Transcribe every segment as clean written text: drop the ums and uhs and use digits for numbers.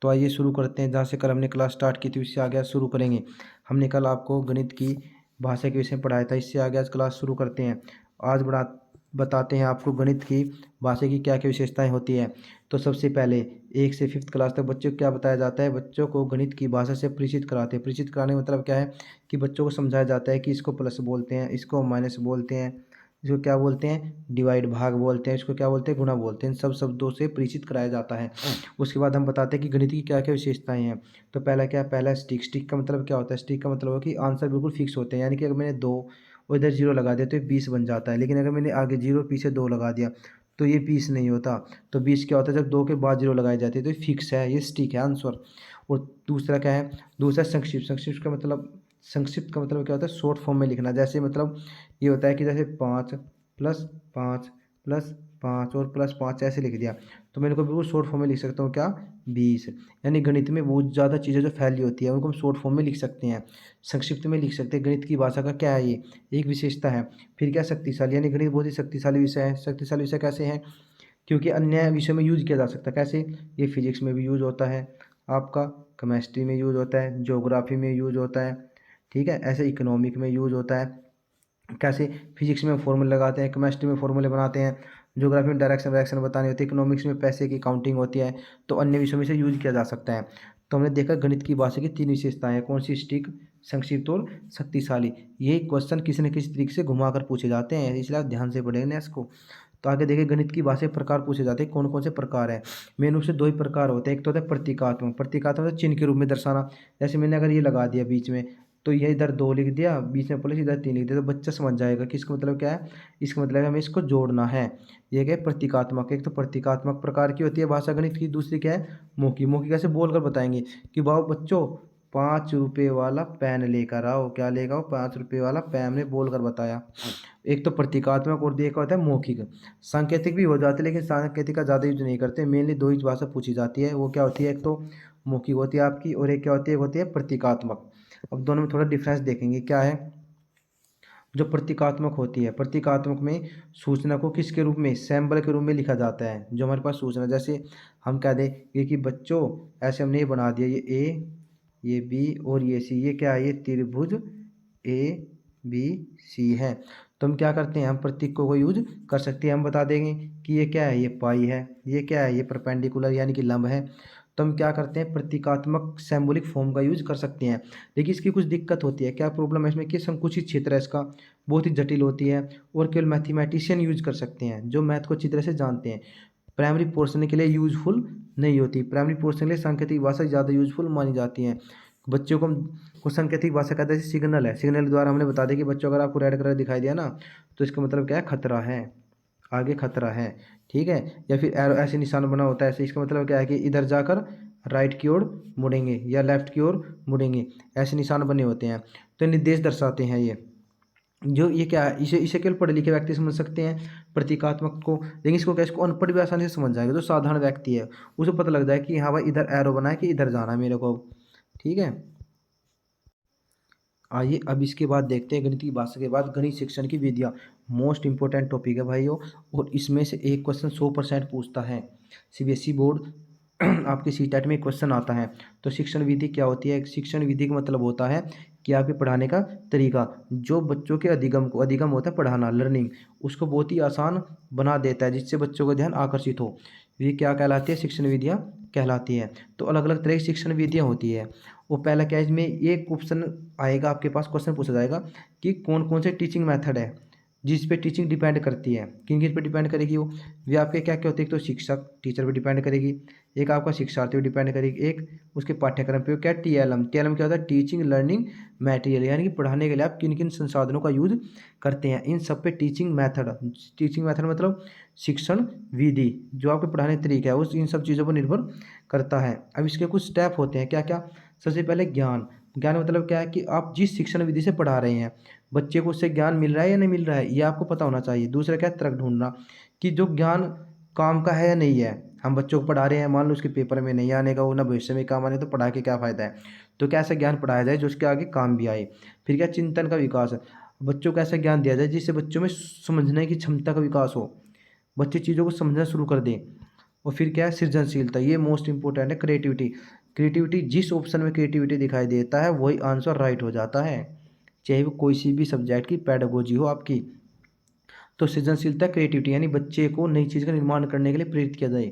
तो आइए शुरू करते हैं। जहाँ से कल हमने क्लास स्टार्ट की थी उससे आगे आज शुरू करेंगे। हमने कल आपको गणित की भाषा के विषय में पढ़ाया था, इससे आगे आज क्लास शुरू करते हैं। आज बताते हैं आपको गणित की भाषा की क्या क्या विशेषताएं होती है। तो सबसे पहले 1 से 5th क्लास तक बच्चों को क्या बताया जाता है, बच्चों को गणित की भाषा से परिचित कराते हैं। परिचित कराने का मतलब क्या है कि बच्चों को समझाया जाता है कि इसको प्लस बोलते हैं, इसको माइनस बोलते हैं, इसको क्या बोलते हैं, डिवाइड भाग बोलते हैं, इसको क्या बोलते हैं, गुणा बोलते हैं। इन सब शब्दों से परिचित कराया जाता है। उसके बाद हम बताते हैं कि गणित की क्या क्या विशेषताएं हैं। तो पहला क्या, पहला स्टिक। स्टिक का मतलब क्या होता है, स्टिक का मतलब है कि आंसर बिल्कुल फिक्स होते हैं। यानी कि अगर मैंने 2 और इधर 0 लगा दिया तो ये 20 बन जाता है। लेकिन अगर मैंने आगे 0 पीछे 2 लगा दिया तो ये 20 नहीं होता। तो 20 क्या होता है, जब 2 के बाद 0 लगाई जाती है तो ये फिक्स है, ये स्टिक है आंसर। और दूसरा क्या है, दूसरा संक्षिप्त। संक्षिप्त का मतलब क्या होता है, शॉर्ट फॉर्म में लिखना। जैसे मतलब ये होता है कि जैसे 5 प्लस 5 प्लस 5 और प्लस 5 ऐसे लिख दिया तो मैं इनको बिल्कुल शॉर्ट फॉर्म में लिख सकता हूँ, क्या, 20। यानी गणित में बहुत ज़्यादा चीज़ें जो फैली होती है उनको हम शॉर्ट फॉर्म में लिख सकते हैं, संक्षिप्त में लिख सकते हैं। गणित की भाषा का क्या है, ये एक विशेषता है। फिर क्या, शक्तिशाली। यानी गणित बहुत ही शक्तिशाली विषय है। शक्तिशाली विषय कैसे है, क्योंकि अन्य विषयों में यूज किया जा सकता है। कैसे, ये फिजिक्स में भी यूज होता है, आपका केमिस्ट्री में यूज होता है, ज्योग्राफी में यूज होता है, ठीक है, ऐसे इकोनॉमिक में यूज होता है। कैसे, फिजिक्स में फॉर्मूले लगाते हैं, केमिस्ट्री में फॉर्मूले बनाते हैं, ज्योग्राफी में डायरेक्शन वायरेक्शन बतानी होती है, इकोनॉमिक्स में पैसे की काउंटिंग होती है। तो अन्य विषयों में से यूज किया जा सकता है। तो हमने देखा गणित की भाषा की 3 विशेषताएं हैं। कौन सी, स्टिक, संक्षिप्त और शक्तिशाली। ये क्वेश्चन किसी न किसी तरीके से घुमा कर पूछे जाते हैं, इसलिए आप ध्यान से पढ़ेंगे ना इसको। तो आगे देखिए, गणित की भाषा के प्रकार पूछे जाते हैं। कौन कौन से प्रकार है, मेन रूप से 2 ही प्रकार होते हैं। एक तो होता है प्रतीकात्मक। प्रतीकात्मक मतलब चिन्ह के रूप में दर्शाना। जैसे मैंने अगर ये लगा दिया बीच में तो ये इधर 2 लिख दिया, बीच में प्लस, इधर 3 लिख दिया, तो बच्चा समझ जाएगा कि इसका मतलब क्या है, इसका मतलब है हमें इसको जोड़ना है। ये क्या है, प्रतीकात्मक। एक तो प्रतीकात्मक प्रकार की होती है भाषा गणित की, दूसरी क्या है, मौखिक। मौखिक कैसे, बोलकर बताएंगे कि बाबू बच्चों 5 रुपये वाला पेन लेकर आओ। क्या लेकर आओ, 5 रुपये वाला पेन, हमने बोलकर बताया। एक तो प्रतीकात्मक और एक होता है मौखिक। सांकेतिक भी हो जाते हैं लेकिन सांकेतिक का ज़्यादा यूज नहीं करते। मेनली 2 ही भाषा पूछी जाती है। वो क्या होती है, एक तो मौखिक होती है आपकी, और एक क्या होती है, एक होती है प्रतीकात्मक। अब दोनों में थोड़ा डिफरेंस देखेंगे क्या है। जो प्रतीकात्मक होती है, प्रतीकात्मक में सूचना को किसके रूप में, सैम्बल के रूप में लिखा जाता है। जो हमारे पास सूचना, जैसे हम कह दें कि बच्चों ऐसे हमने ये बना दिया, ये ए, ये बी और ये सी, ये क्या है, ये त्रिभुज ए बी सी है। तो हम क्या करते हैं, हम प्रतीकों को यूज कर सकते हैं। हम बता देंगे कि ये क्या है, ये पाई है, ये क्या है, ये परपेंडिकुलर यानी कि लंब है। तो हम क्या करते हैं, प्रतीकात्मक सिंबॉलिक फॉर्म का यूज कर सकते हैं। लेकिन इसकी कुछ दिक्कत होती है। क्या प्रॉब्लम है इसमें, कि संकुचित क्षेत्र है इसका, बहुत ही जटिल होती है, और केवल मैथमेटिशियन यूज कर सकते हैं जो मैथ को अच्छी तरह से जानते हैं। प्राइमरी पोर्शन के लिए यूजफुल नहीं होती। प्राइमरी पोर्शन के लिए सांकेतिक भाषा ज़्यादा यूजफुल मानी जाती है। बच्चों को सांकेतिक भाषा कहते हैं, सिग्नल है, सिग्नल के द्वारा हमने बता दिया कि बच्चों अगर आपको रेड कलर दिखाई दिया ना तो इसका मतलब क्या है, खतरा है, आगे खतरा है, ठीक है। या फिर एरो ऐसे निशान बना होता है ऐसे, इसका मतलब क्या है कि इधर जाकर राइट की ओर मुड़ेंगे या लेफ्ट की ओर मुड़ेंगे, ऐसे निशान बने होते हैं। तो निर्देश दर्शाते हैं ये। जो ये क्या है, इसे इसे केवल पढ़े लिखे व्यक्ति समझ सकते हैं प्रतीकात्मक को। लेकिन इसको क्या, इसको अनपढ़ भी आसानी से समझ जाएगा। जो साधारण व्यक्ति है उसे पता लग जाए कि हाँ भाई इधर एरो बना है कि इधर जाना है मेरे को, ठीक है। आइए अब इसके बाद देखते हैं गणित की भाषा के बाद गणित शिक्षण की विधियाँ। मोस्ट इंपॉर्टेंट टॉपिक है भाइयों, और इसमें से एक क्वेश्चन 100% पूछता है। सीबीएसई बोर्ड आपके सीटेट में क्वेश्चन आता है। तो शिक्षण विधि क्या होती है, शिक्षण विधि का मतलब होता है कि आपके पढ़ाने का तरीका जो बच्चों के अधिगम होता है पढ़ाना, लर्निंग, उसको बहुत ही आसान बना देता है, जिससे बच्चों का ध्यान आकर्षित हो। ये क्या कहलाती है, शिक्षण विधियाँ कहलाती है। तो अलग अलग तरह की शिक्षण विधियाँ होती है। वो पहला क्या है, इसमें एक ऑप्शन आएगा आपके पास, क्वेश्चन पूछा जाएगा कि कौन कौन से टीचिंग मेथड है जिस पे टीचिंग डिपेंड करती है, किन किन पे डिपेंड करेगी वो। वे आपके क्या क्या होते हैं, एक तो शिक्षक टीचर पे डिपेंड करेगी, एक आपका शिक्षार्थी पे डिपेंड करेगी, एक उसके पाठ्यक्रम पे। क्या, टीएलएम, टीएलएम क्या होता है, टीचिंग लर्निंग मटेरियल, यानी कि पढ़ाने के लिए आप किन किन संसाधनों का यूज करते हैं, इन सब पे टीचिंग मेथड। टीचिंग मेथड मतलब शिक्षण विधि, जो आपके पढ़ाने का तरीका है उस इन सब चीज़ों पर निर्भर करता है। अब इसके कुछ स्टेप होते हैं, क्या क्या। सबसे पहले ज्ञान। ज्ञान मतलब क्या है कि आप जिस शिक्षण विधि से पढ़ा रहे हैं बच्चे को उससे ज्ञान मिल रहा है या नहीं मिल रहा है, ये आपको पता होना चाहिए। दूसरा क्या है, तर्क ढूंढना, कि जो ज्ञान काम का है या नहीं है। हम बच्चों को पढ़ा रहे हैं, मान लो उसके पेपर में नहीं आने का, वो ना भविष्य में काम आने, तो पढ़ा के क्या फ़ायदा है। तो कैसा ज्ञान पढ़ाया जाए जो उसके आगे काम भी आए। फिर क्या, चिंतन का विकास। बच्चों को ऐसा ज्ञान दिया जाए जिससे बच्चों में समझने की क्षमता का विकास हो, बच्चे चीज़ों को समझना शुरू कर दें। और फिर क्या है, सृजनशीलता, ये मोस्ट इंपॉर्टेंट है। क्रिएटिविटी, क्रिएटिविटी जिस ऑप्शन में क्रिएटिविटी दिखाई देता है वही आंसर राइट हो जाता है, चाहे वो कोई सी भी सब्जेक्ट की पेडागोजी हो आपकी। तो सृजनशीलता क्रिएटिविटी यानी बच्चे को नई चीज़ का निर्माण करने के लिए प्रेरित किया जाए,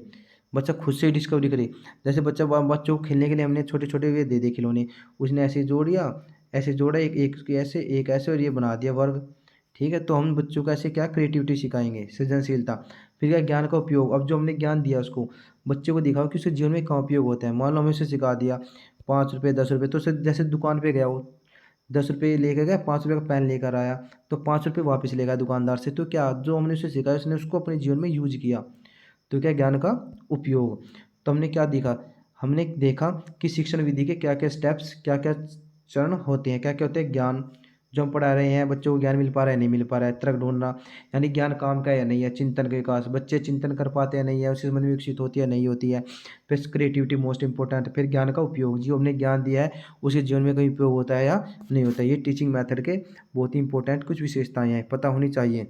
बच्चा खुद से डिस्कवरी करे। जैसे बच्चों को खेलने के लिए हमने छोटे छोटे वे दे खिलौने, उसने ऐसे जोड़ दिया, ऐसे जोड़ा, एक एक ऐसे एक ऐसे और ये बना दिया वर्ग। ठीक है, तो हम बच्चों को ऐसे क्या क्रिएटिविटी सिखाएंगे, सृजनशीलता। फिर क्या, ज्ञान का उपयोग, अब जो हमने ज्ञान दिया उसको बच्चे को दिखाओ कि उसके जीवन में कहाँ उपयोग होता है। मान लो हमें उसे सिखा दिया 5 रुपये 10 रुपये, तो उसे जैसे दुकान पे गया वो 10 रुपये लेकर गया, 5 रुपये का पेन लेकर आया, तो 5 रुपये वापस ले गया दुकानदार से। तो क्या, जो हमने उसे सिखाया उसने उसको अपने जीवन में यूज किया। तो क्या, ज्ञान का उपयोग। तो हमने क्या देखा, हमने देखा कि शिक्षण विधि के क्या क्या स्टेप्स, क्या क्या चरण होते हैं, क्या क्या होते हैं। ज्ञान, जो हम पढ़ा रहे हैं बच्चों को ज्ञान मिल पा रहा है नहीं मिल पा रहा है, तर्क ढूंढना यानी ज्ञान काम का है या नहीं है। चिंतन का विकास, बच्चे चिंतन कर पाते हैं नहीं है, उसकी समझ में विकसित होती है नहीं होती है। फिर क्रिएटिविटी मोस्ट इंपॉर्टेंट। फिर ज्ञान का उपयोग, जो हमने ज्ञान दिया है उसके जीवन में कहीं उपयोग होता है या नहीं होता है। ये टीचिंग मेथड के बहुत ही इंपॉर्टेंट कुछ विशेषताएं हैं, पता होनी चाहिए।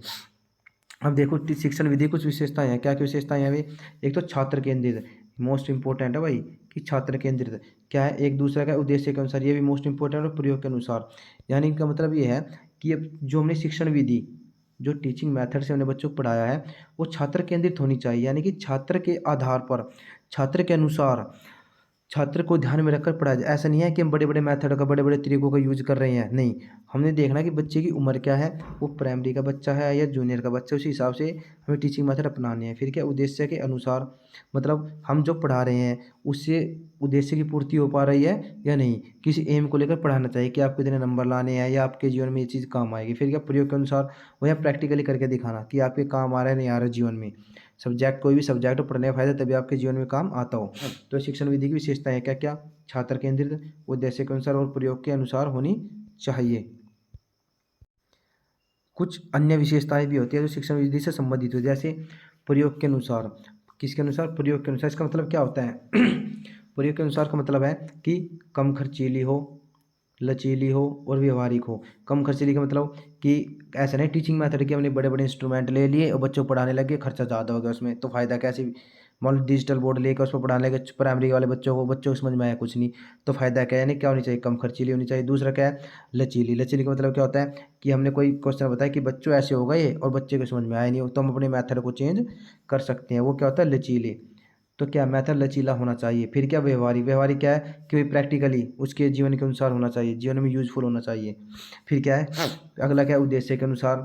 अब देखो शिक्षण विधि कुछ विशेषताएं हैं, क्या क्या विशेषताएं हैं भाई। एक तो छात्र केंद्रित, मोस्ट इंपॉर्टेंट है भाई कि छात्र केंद्रित क्या है। एक दूसरा का उद्देश्य के अनुसार, ये भी मोस्ट इंपॉर्टेंट है, प्रयोग के अनुसार। यानी इनका मतलब ये है कि अब जो हमने शिक्षण विधि, जो टीचिंग मेथड से हमने बच्चों को पढ़ाया है वो छात्र केंद्रित होनी चाहिए। यानी कि छात्र के आधार पर, छात्र के अनुसार, छात्र को ध्यान में रखकर पढ़ाया जाए। ऐसा नहीं है कि हम बड़े बड़े मेथड का, बड़े बड़े तरीकों का यूज कर रहे हैं, नहीं। हमने देखना कि बच्चे की उम्र क्या है, वो प्राइमरी का बच्चा है या जूनियर का बच्चा, उसी हिसाब से हमें टीचिंग मेथड अपनानी है। फिर क्या, उद्देश्य के अनुसार, मतलब हम जो पढ़ा रहे हैं उससे उद्देश्य की पूर्ति हो पा रही है या नहीं। किसी एम को लेकर पढ़ाना चाहिए कि आपको इतने नंबर लाने हैं या आपके जीवन में ये चीज़ काम आएगी। फिर क्या, प्रयोग के अनुसार, वो या प्रैक्टिकली करके दिखाना कि आपके काम आ रहा है नहीं आ रहा है जीवन में। सब्जेक्ट, कोई भी सब्जेक्ट पढ़ने का फायदा तभी आपके जीवन में काम आता हो। तो शिक्षण विधि की विशेषताएं क्या क्या, छात्र केंद्रित, उद्देश्य के अनुसार और प्रयोग के अनुसार होनी चाहिए। कुछ अन्य विशेषताएं भी होती है जो शिक्षण विधि से संबंधित होती है, जैसे प्रयोग के अनुसार। किसके अनुसार, प्रयोग के अनुसार। इसका मतलब क्या होता है प्रयोग के अनुसार का मतलब है कि कम खर्चीली हो, लचीली हो और व्यवहारिक हो। कम खर्चीली का मतलब कि ऐसा नहीं टीचिंग मेथड के हमने बड़े बड़े इंस्ट्रूमेंट ले लिए और बच्चों को पढ़ाने लगे, खर्चा ज़्यादा हो गया उसमें, तो फ़ायदा कैसे। मान लो डिजिटल बोर्ड लेकर उसको पढ़ाने लगे प्राइमरी वाले बच्चों को समझ में आया कुछ नहीं, तो फ़ायदा क्या है। यानी क्या होनी चाहिए, कम खर्चीली होनी चाहिए। दूसरा क्या है, लचीली। लचीली का मतलब क्या होता है कि हमने कोई क्वेश्चन बताया कि बच्चों ऐसे हो गए और बच्चे को समझ में आया नहीं हो, तो हम अपने मेथड को चेंज कर सकते हैं, वो क्या होता है, लचीले। तो क्या, मेथड लचीला होना चाहिए। फिर क्या, व्यवहारिक। व्यवहारिक क्या है कि भाई प्रैक्टिकली उसके जीवन के अनुसार होना चाहिए, जीवन में यूजफुल होना चाहिए। फिर क्या है, अगला क्या है, उद्देश्य के अनुसार,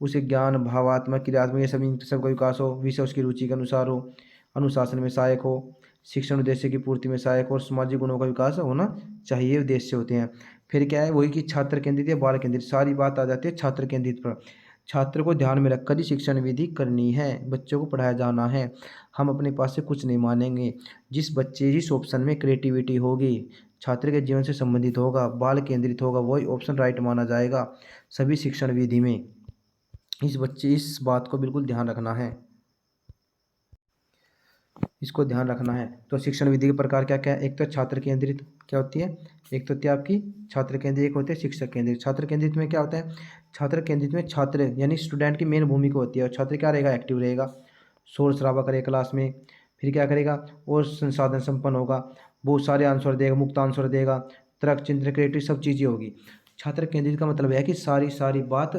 उसे ज्ञान, भावात्मक, क्रियात्मक, ये सब इन सब का विकास हो। विषय उसकी रुचि के अनुसार हो, अनुशासन में सहायक हो, शिक्षण उद्देश्य की पूर्ति में सहायक हो और सामाजिक गुणों का विकास होना चाहिए, उद्देश्य होते हैं। फिर क्या है, वही कि छात्र केंद्रित या बाल केंद्रित, सारी बात आ जाती है छात्र केंद्रित पर। छात्र को ध्यान में रखकर ही शिक्षण विधि करनी है, बच्चों को पढ़ाया जाना है। हम अपने पास से कुछ नहीं मानेंगे। जिस ऑप्शन में क्रिएटिविटी होगी, छात्र के जीवन से संबंधित होगा, बाल केंद्रित होगा, वही ऑप्शन राइट माना जाएगा सभी शिक्षण विधि में। इस बात को बिल्कुल ध्यान रखना है, इसको ध्यान रखना है। तो शिक्षण विधि के प्रकार क्या क्या है, एक तो छात्र केंद्रित क्या होती है, एक तो होती है आपकी छात्र केंद्रित, एक होते हैं शिक्षक केंद्रित। छात्र केंद्रित में क्या होता है, छात्र केंद्रित में छात्र यानी स्टूडेंट की मेन भूमिका होती है, और छात्र क्या रहेगा, एक्टिव रहेगा, शोर शराबा करेगा क्लास में, फिर क्या करेगा, और संसाधन संपन्न होगा, बहुत सारे आंसर देगा, मुक्त आंसर देगा, तर्क चिंतन क्रिएटिव सब चीज़ें होगी। छात्र केंद्रित का मतलब है कि सारी सारी बात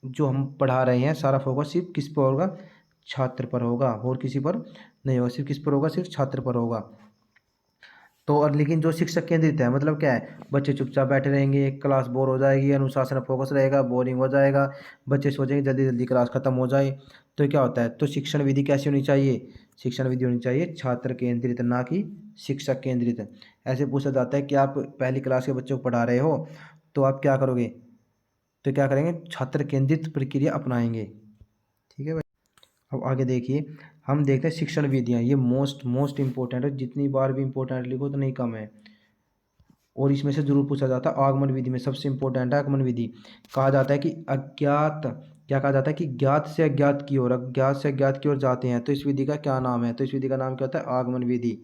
जो हम पढ़ा रहे हैं, सारा फोकस सिर्फ किस पर होगा, छात्र पर होगा, और किसी पर नहीं होगा, सिर्फ किस पर होगा, सिर्फ छात्र पर होगा। तो और लेकिन जो शिक्षक केंद्रित है मतलब क्या है, बच्चे चुपचाप बैठे रहेंगे, क्लास बोर हो जाएगी, अनुशासन फोकस रहेगा, बोरिंग हो जाएगा, बच्चे सोचेंगे जल्दी जल्दी क्लास खत्म हो जाए। तो क्या होता है, तो शिक्षण विधि कैसी होनी चाहिए, शिक्षण विधि होनी चाहिए छात्र केंद्रित, ना कि शिक्षक केंद्रित। ऐसे पूछा जाता है कि आप पहली क्लास के बच्चों को पढ़ा रहे हो तो आप क्या करोगे, तो क्या करेंगे, छात्र केंद्रित प्रक्रिया अपनाएंगे। ठीक है भाई। अब आगे देखिए, हम देखते हैं शिक्षण विधियाँ, ये मोस्ट मोस्ट इंपॉर्टेंट है, जितनी बार भी इंपॉर्टेंट लिखो तो नहीं कम है। और इसमें से जरूर पूछा जाता है, आगमन विधि में सबसे इंपॉर्टेंट है आगमन विधि। कहा जाता है कि अज्ञात, क्या कहा जाता है कि ज्ञात से अज्ञात की ओर, अज्ञात से अज्ञात की ओर जाते हैं, तो इस विधि का क्या नाम है, तो इस विधि का नाम क्या होता है, आगमन विधि।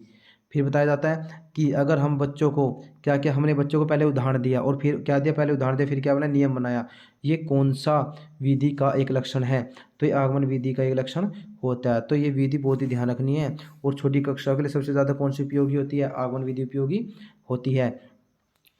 फिर बताया जाता है कि अगर हम बच्चों को क्या क्या, हमने बच्चों को पहले उदाहरण दिया और फिर क्या दिया, पहले उदाहरण दिया फिर क्या बना, नियम बनाया, ये कौन सा विधि का एक लक्षण है, तो ये आगमन विधि का एक लक्षण होता है। तो ये विधि बहुत ही ध्यान रखनी है। और छोटी कक्षाओं के लिए सबसे ज़्यादा कौन सी उपयोगी होती है, आगमन विधि उपयोगी होती है।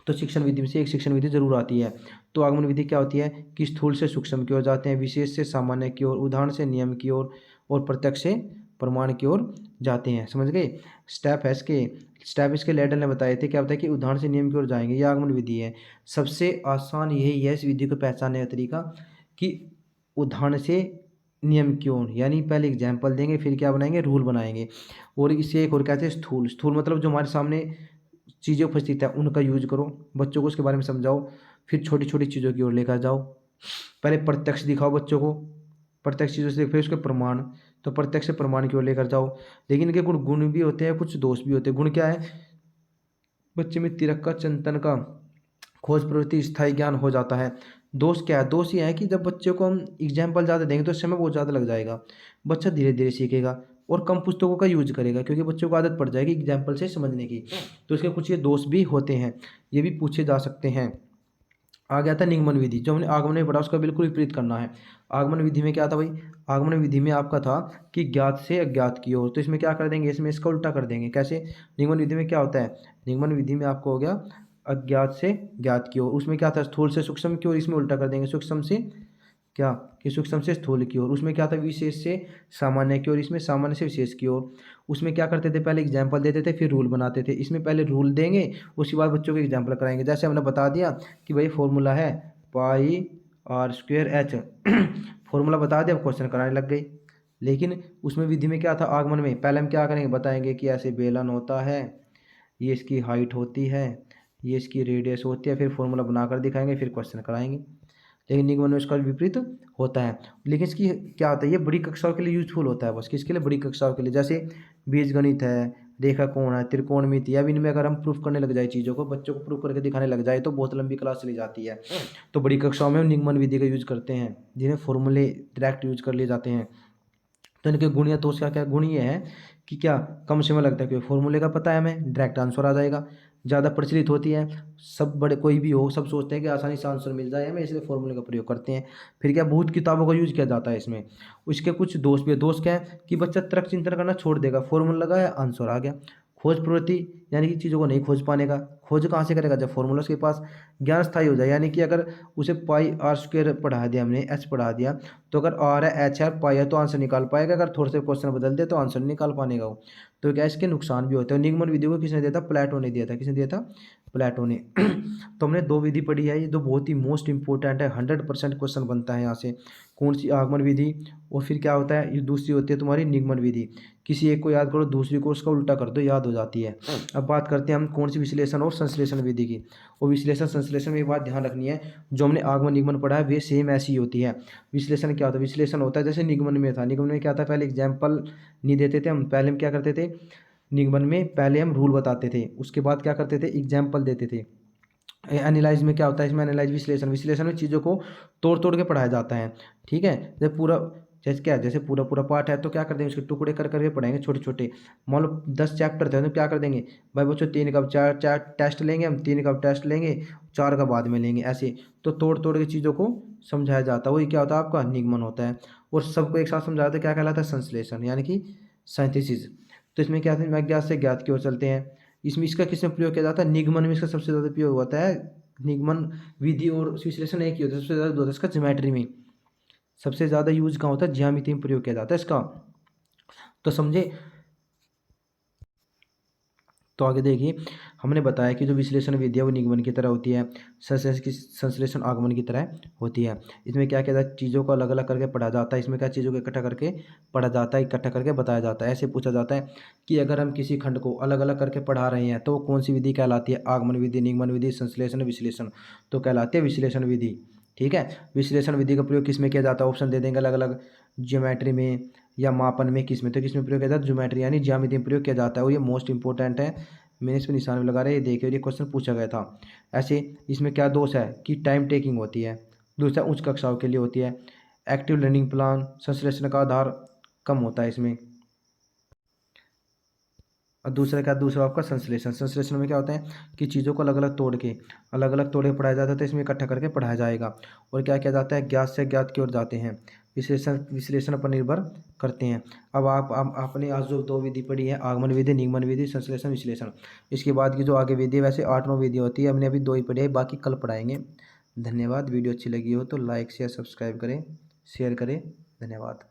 तो शिक्षण विधि में से एक शिक्षण विधि जरूर आती है। तो आगमन विधि क्या होती है कि स्थूल से सूक्ष्म की ओर जाते हैं, विशेष से सामान्य की ओर, उदाहरण से नियम की ओर और प्रत्यक्ष से प्रमाण की ओर जाते हैं। समझ गए। स्टेप इसके लेडर ने बताए थे, क्या होता है कि उदाहरण से नियम की ओर जाएंगे, ये आगमन विधि है। सबसे आसान यही है इस विधि को पहचानने का तरीका कि उदाहरण से नियम की ओर, यानी पहले एग्जाम्पल देंगे फिर क्या बनाएंगे, रूल बनाएंगे। और इसे एक और कहते हैं स्थूल। स्थूल मतलब जो हमारे सामने चीज़ें उपस्थित है उनका यूज करो, बच्चों को उसके बारे में समझाओ, फिर छोटी छोटी चीज़ों की ओर लेकर जाओ। पहले प्रत्यक्ष दिखाओ बच्चों को, प्रत्यक्ष चीज़ों से फिर उसके प्रमाण, तो प्रत्यक्ष से प्रमाण की ओर लेकर जाओ। लेकिन इनके कुछ गुण भी होते हैं, कुछ दोष भी होते हैं। गुण क्या है, बच्चे में तिरक का, चिंतन का, खोज प्रवृत्ति, स्थायी ज्ञान हो जाता है। दोष क्या है, दोष ये है कि जब बच्चे को हम एग्जाम्पल ज़्यादा देंगे तो समय बहुत ज़्यादा लग जाएगा, बच्चा धीरे धीरे सीखेगा और कम पुस्तकों का यूज करेगा, क्योंकि बच्चों को आदत पड़ जाएगी एग्जाम्पल से समझने की। तो इसके कुछ ये दोष भी होते हैं, ये भी पूछे जा सकते हैं। आ गया था निगमन विधि, जो हमने आगमन में पढ़ा उसका बिल्कुल विपरीत करना है। आगमन विधि में क्या था भाई, आगमन विधि में आपका था कि ज्ञात से अज्ञात की ओर, तो इसमें क्या कर देंगे, इसमें इसका उल्टा कर देंगे। कैसे, निगमन विधि में क्या होता है, निगमन विधि में आपको हो गया अज्ञात से ज्ञात की ओर, उसमें क्या था स्थूल से सूक्ष्म की ओर, इसमें उल्टा कर देंगे सूक्ष्म से क्या, कि सूक्ष्म से स्थूल की ओर। उसमें क्या था विशेष से सामान्य की ओर, इसमें सामान्य से विशेष की ओर। उसमें क्या करते थे, पहले एग्जाम्पल देते थे फिर रूल बनाते थे, इसमें पहले रूल देंगे उसके बाद बच्चों को एग्जाम्पल कराएंगे। जैसे हमने बता दिया कि भाई फॉर्मूला है पाई आर स्क्वेयर एच, फॉर्मूला बता दिया, अब क्वेश्चन कराने लग गए। लेकिन उसमें विधि में क्या था, आगमन में पहले हम क्या करेंगे, बताएंगे कि ऐसे बेलन होता है, ये इसकी हाइट होती है, ये इसकी रेडियस होती है, फिर फॉर्मूला बनाकर दिखाएंगे, फिर क्वेश्चन कराएंगे। लेकिन निगमन में उसका विपरीत होता है। लेकिन इसकी क्या होता है, ये बड़ी कक्षाओं के लिए यूजफुल होता है, बस किसके लिए, बड़ी कक्षाओं के लिए। जैसे बीजगणित है, रेखा कोण है, त्रिकोणमिति, अब इनमें अगर हम प्रूफ करने लग जाए चीज़ों को, बच्चों को प्रूफ करके दिखाने लग जाए तो बहुत लंबी क्लास चली जाती है। तो बड़ी कक्षाओं में हम निगमन विधि का यूज करते हैं, जिन्हें फॉर्मूले डायरेक्ट यूज कर लिए जाते हैं। तो इनके गुण या दोष, क्या क्या गुण ये है कि क्या कम समय लगता है, क्योंकि फॉर्मूले का पता है हमें, डायरेक्ट आंसर आ जाएगा। ज़्यादा प्रचलित होती है, सब बड़े कोई भी हो सब सोचते हैं कि आसानी से आंसर मिल जाए हमें, इसलिए फॉर्मूले का प्रयोग करते हैं। फिर क्या, बहुत किताबों का यूज किया जाता है इसमें। उसके कुछ दोष भी है। दोष क्या है कि बच्चा तर्क चिंतन करना छोड़ देगा, फॉर्मूला लगाया आंसर आ गया। खोज प्रवृत्ति, यानी कि चीज़ों को नहीं खोज पाने का, खोज कहाँ से करेगा, जब फॉर्मूला उसके पास ज्ञान स्थायी हो जाए। यानी कि अगर उसे पाई आर स्क्वेयर पढ़ा दिया हमने, एच पढ़ा दिया, तो अगर आर है एच है पाई है तो आंसर निकाल पाएगा, अगर थोड़े से क्वेश्चन बदल दे तो आंसर नहीं निकाल पाने का वो। तो क्या इसके नुकसान भी होते हैं। निगमन विधि को किसने दिया था, प्लेटो ने दिया था। किसने दिया था, प्लेटो ने। तो हमने दो विधि पढ़ी है, ये दो बहुत ही मोस्ट इंपॉर्टेंट है, 100% क्वेश्चन बनता है यहाँ से। कौन सी, आगमन विधि, और फिर क्या होता है, ये दूसरी होती है तुम्हारी निगमन विधि। किसी एक को याद करो, दूसरी को उसका उल्टा कर दो, याद हो जाती है। अब बात करते हैं हम कौन सी, विश्लेषण और संश्लेषण विधि की। और विश्लेषण संश्लेषण में एक बात ध्यान रखनी है, जो हमने आगमन निगमन पढ़ा है वे सेम ऐसी ही होती है। विश्लेषण क्या होता है, विश्लेषण होता है जैसे निगमन में था। निगमन में क्या था, पहले एग्जाम्पल नहीं देते थे हम, पहले हम क्या करते थे, निगमन में पहले हम रूल बताते थे, उसके बाद क्या करते थे, एग्जाम्पल देते थे। एनालाइज में क्या होता है, इसमें एनालाइज विश्लेषण, विश्लेषण में चीज़ों को तोड़ तोड़ के पढ़ाया जाता है। ठीक है, जब पूरा, जैसे क्या, जैसे पूरा पूरा पार्ट है तो क्या कर देंगे, उसके टुकड़े कर करके पढ़ाएंगे छोटे छोटे। मान लो 10 चैप्टर थे तो क्या कर देंगे भाई बच्चों, 3 का चार चार टेस्ट लेंगे हम, 3 का टेस्ट लेंगे, 4 का बाद में लेंगे, ऐसे। तो तोड़ तोड़ के चीज़ों को समझाया जाता है, वही क्या होता है आपका निगमन होता है। और सबको एक साथ समझाते क्या कहलाता है, संश्लेषण, यानी कि सिंथेसिस। तो इसमें क्या है, अज्ञात से ज्ञात की ओर चलते हैं। इसमें इसका किसमें प्रयोग किया जाता है, निगमन में इसका सबसे ज़्यादा प्रयोग होता है। निगमन विधि और विश्लेषण एक ही होता है, सबसे ज़्यादा होता है इसका ज्योमेट्री में, सबसे ज़्यादा यूज कहाँ होता है, ज्यामिति में प्रयोग किया जाता है इसका। तो समझे। तो आगे देखिए, हमने बताया कि जो विश्लेषण विधि है वो निगमन की तरह होती है, संश्लेषण आगमन की तरह होती है। इसमें क्या कहता है, चीज़ों को अलग अलग करके पढ़ा जाता है। इसमें क्या, चीज़ों को इकट्ठा करके पढ़ा जाता है, इकट्ठा करके बताया जाता है। ऐसे पूछा जाता है कि अगर हम किसी खंड को अलग अलग करके पढ़ा रहे हैं तो कौन सी विधि कहलाती है, आगमन विधि, निगमन विधि, संश्लेषण, विश्लेषण, तो कहलाती है विश्लेषण विधि। ठीक है, विश्लेषण विधि का प्रयोग किस में किया जाता है, ऑप्शन दे देंगे अलग अलग, ज्योमेट्री में या मापन में, किस में, तो किस में प्रयोग किया जाता है, ज्योमेट्री यानी ज्यामिति में प्रयोग किया जाता है। और ये मोस्ट इंपॉर्टेंट है, मैंने इस पर निशान भी लगा रहे, ये देखिए ये क्वेश्चन पूछा गया था। ऐसे इसमें क्या दोष है कि टाइम टेकिंग होती है, दूसरा उच्च कक्षाओं के लिए होती है, एक्टिव लर्निंग प्लान, संश्लेषण का आधार कम होता है इसमें। और दूसरा क्या, दूसरा आपका संश्लेषण। संश्लेषण में क्या होता है कि चीज़ों को अलग अलग तोड़ के पढ़ाया जाता है, तो इसमें इकट्ठा करके पढ़ाया जाएगा। और क्या किया जाता है, ज्ञात से ज्ञात की ओर जाते हैं, विश्लेषण पर निर्भर करते हैं। अब आपने आज जो 2 विधि पढ़ी है, आगमन विधि, निगमन विधि, संश्लेषण, विश्लेषण, इसके बाद की जो आगे विधि है, वैसे 8-9 विधि होती है, हमने अभी 2 ही पढ़ी है, बाकी कल पढ़ाएंगे। धन्यवाद। वीडियो अच्छी लगी हो तो लाइक शेयर सब्सक्राइब करें, शेयर करें। धन्यवाद।